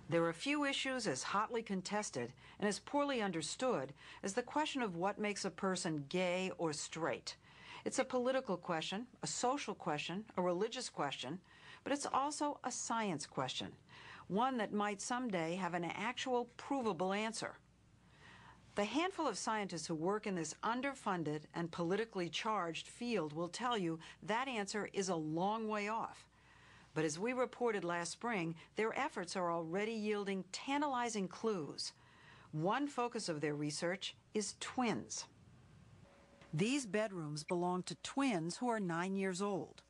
There are few issues as hotly contested and as poorly understood as the question of what makes a person gay or straight. It's a political question, a social question, a religious question, but it's also a science question, one that might someday have an actual provable answer. The handful of scientists who work in this underfunded and politically charged field will tell you that answer is a long way off. But as we reported last spring, their efforts are already yielding tantalizing clues. One focus of their research is twins. These bedrooms belong to twins who are 9 years old.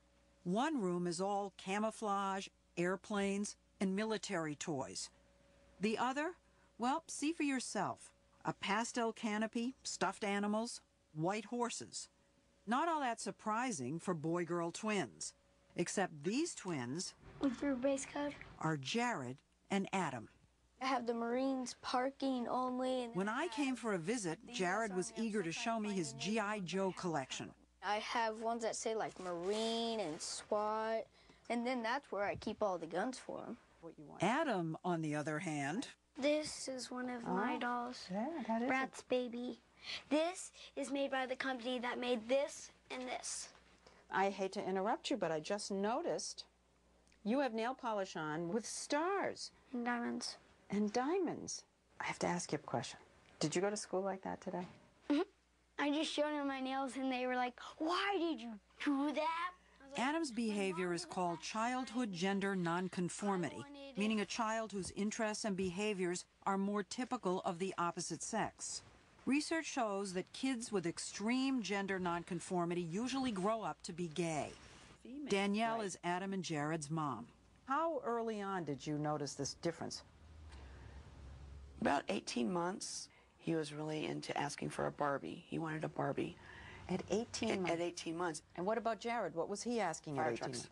One room is all camouflage, airplanes, and military toys. The other, well, see for yourself. A pastel canopy, stuffed animals, white horses. Not all that surprising for boy-girl twins. Except these twins What's your base code? Are Jared and Adam. I have the Marines parking only. And when I came for a visit, Jared was eager to show me his G.I. Joe collection. I have ones that say like Marine and SWAT, and then that's where I keep all the guns for him. Adam, on the other hand... This is one of my dolls, yeah, that is Brat's baby. This is made by the company that made this and this. I hate to interrupt you, but I just noticed you have nail polish on with stars. And diamonds. And diamonds. I have to ask you a question. Did you go to school like that today? Mm-hmm. I just showed them my nails, and they were like, why did you do that? Like, Adam's behavior is called childhood gender nonconformity, meaning a child whose interests and behaviors are more typical of the opposite sex. Research shows that kids with extreme gender nonconformity usually grow up to be gay. Danielle is Adam and Jared's mom. How early on did you notice this difference? About 18 months, he was really into asking for a Barbie. He wanted a Barbie. At 18 months? At 18 months. And what about Jared? What was he asking at 18 months?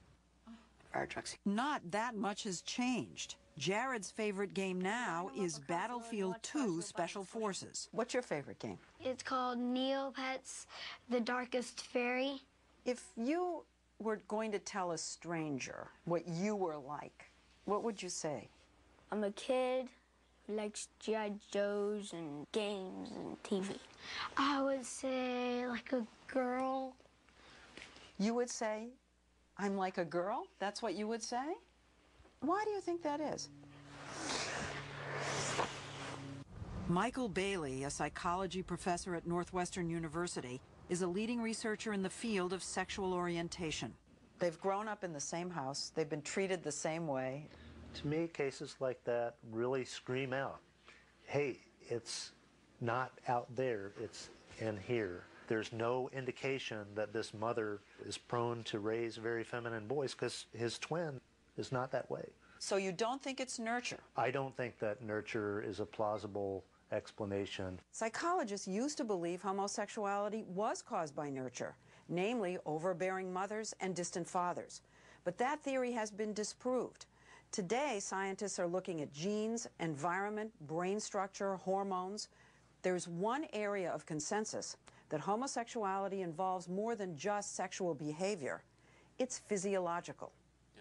Fire trucks. Not that much has changed. Jared's favorite game now is Battlefield 2 Special Forces. What's your favorite game? It's called Neopets, The Darkest Fairy. If you were going to tell a stranger what you were like, what would you say? I'm a kid who likes G.I. Joes and games and TV. I would say like a girl. You would say, I'm like a girl? That's what you would say? Why do you think that is? Michael Bailey, a psychology professor at Northwestern University, is a leading researcher in the field of sexual orientation. They've grown up in the same house. They've been treated the same way. To me, cases like that really scream out, hey, it's not out there, it's in here. There's no indication that this mother is prone to raise very feminine boys because his twin is not that way. So you don't think it's nurture? I don't think that nurture is a plausible explanation. Psychologists used to believe homosexuality was caused by nurture, namely overbearing mothers and distant fathers. But that theory has been disproved. Today, scientists are looking at genes, environment, brain structure, hormones. There's one area of consensus that homosexuality involves more than just sexual behavior. It's physiological.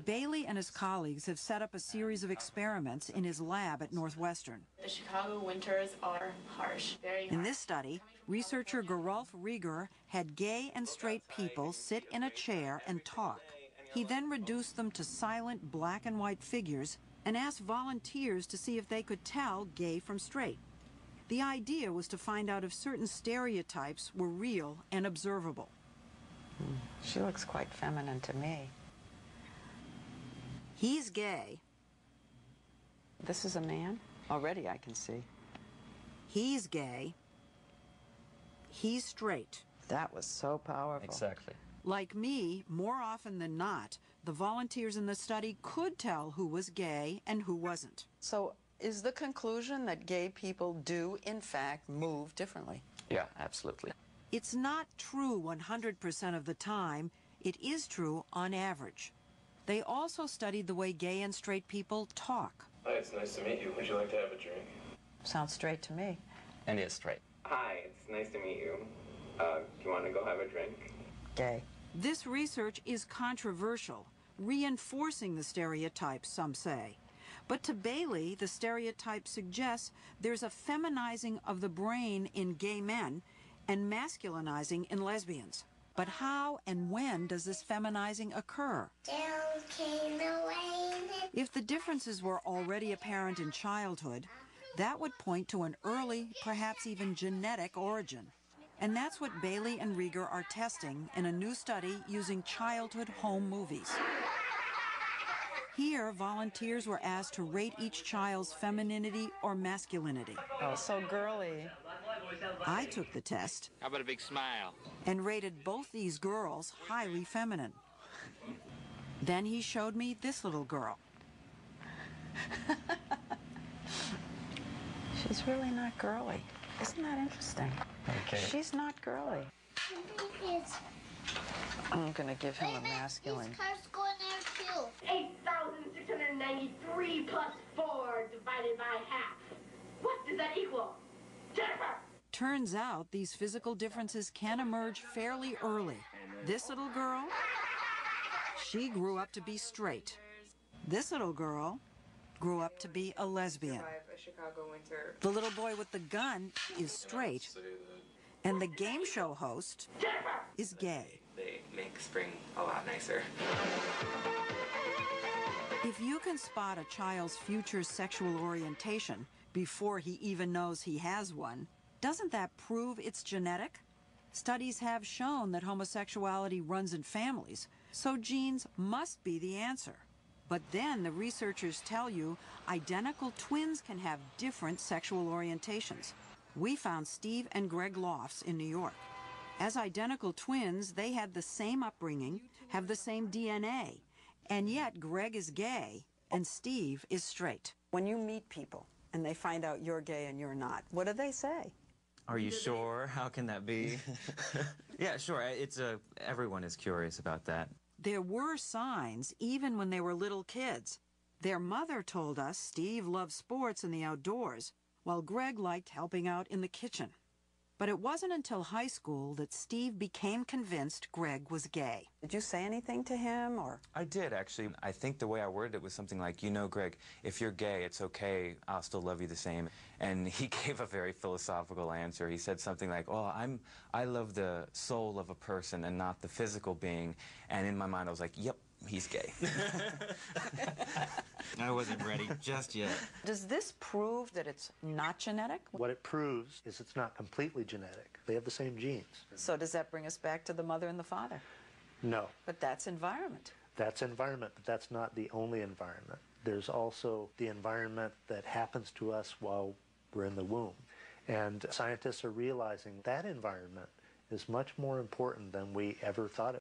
Bailey and his colleagues have set up a series of experiments in his lab at Northwestern. The Chicago winters are harsh, very harsh. In this study, researcher Gerulf Rieger had gay and straight people sit in a chair and talk. He then reduced them to silent black and white figures and asked volunteers to see if they could tell gay from straight. The idea was to find out if certain stereotypes were real and observable. She looks quite feminine to me. He's gay. This is a man? Already I can see. He's gay. He's straight. That was so powerful. Exactly. Like me, more often than not, the volunteers in the study could tell who was gay and who wasn't. So is the conclusion that gay people do, in fact, move differently? Yeah, absolutely. It's not true 100% of the time. It is true on average. They also studied the way gay and straight people talk. Hi, it's nice to meet you. Would you like to have a drink? Sounds straight to me. And he is straight. Hi, it's nice to meet you. Do you want to go have a drink? Gay. This research is controversial, reinforcing the stereotypes, some say. But to Bailey, the stereotype suggests there's a feminizing of the brain in gay men and masculinizing in lesbians. But how and when does this feminizing occur? If the differences were already apparent in childhood, that would point to an early, perhaps even genetic origin. And that's what Bailey and Rieger are testing in a new study using childhood home movies. Here, volunteers were asked to rate each child's femininity or masculinity. Oh, so girly. I took the test. How about a big smile? And rated both these girls highly feminine. Then he showed me this little girl. She's really not girly. Isn't that interesting? Okay. She's not girly. I'm going to give him a masculine. These cars go in there too. 8,693 plus 4 divided by half. What does that equal? Jennifer! Turns out these physical differences can emerge fairly early. This little girl, she grew up to be straight. This little girl grew up to be a lesbian. The little boy with the gun is straight, and the game show host is gay. They make spring a lot nicer. If you can spot a child's future sexual orientation before he even knows he has one, doesn't that prove it's genetic? Studies have shown that homosexuality runs in families, so genes must be the answer. But then the researchers tell you identical twins can have different sexual orientations. We found Steve and Greg Lofts in New York. As identical twins, they had the same upbringing, have the same DNA, and yet Greg is gay and Steve is straight. When you meet people and they find out you're gay and you're not, what do they say? Are you sure? How can that be? Yeah, sure. Everyone is curious about that. There were signs even when they were little kids. Their mother told us Steve loved sports and the outdoors, while Greg liked helping out in the kitchen. But it wasn't until high school that Steve became convinced Greg was gay. Did you say anything to him, or? I did, actually. I think the way I worded it was something like, you know, Greg, if you're gay, it's okay. I'll still love you the same. And he gave a very philosophical answer. He said something like, well, I love the soul of a person and not the physical being. And in my mind, I was like, yep, he's gay. I wasn't ready just yet. Does this prove that it's not genetic? What it proves is it's not completely genetic. They have the same genes. So does that bring us back to the mother and the father? No. But that's environment. That's environment, but that's not the only environment. There's also the environment that happens to us while we're in the womb. And scientists are realizing that environment is much more important than we ever thought it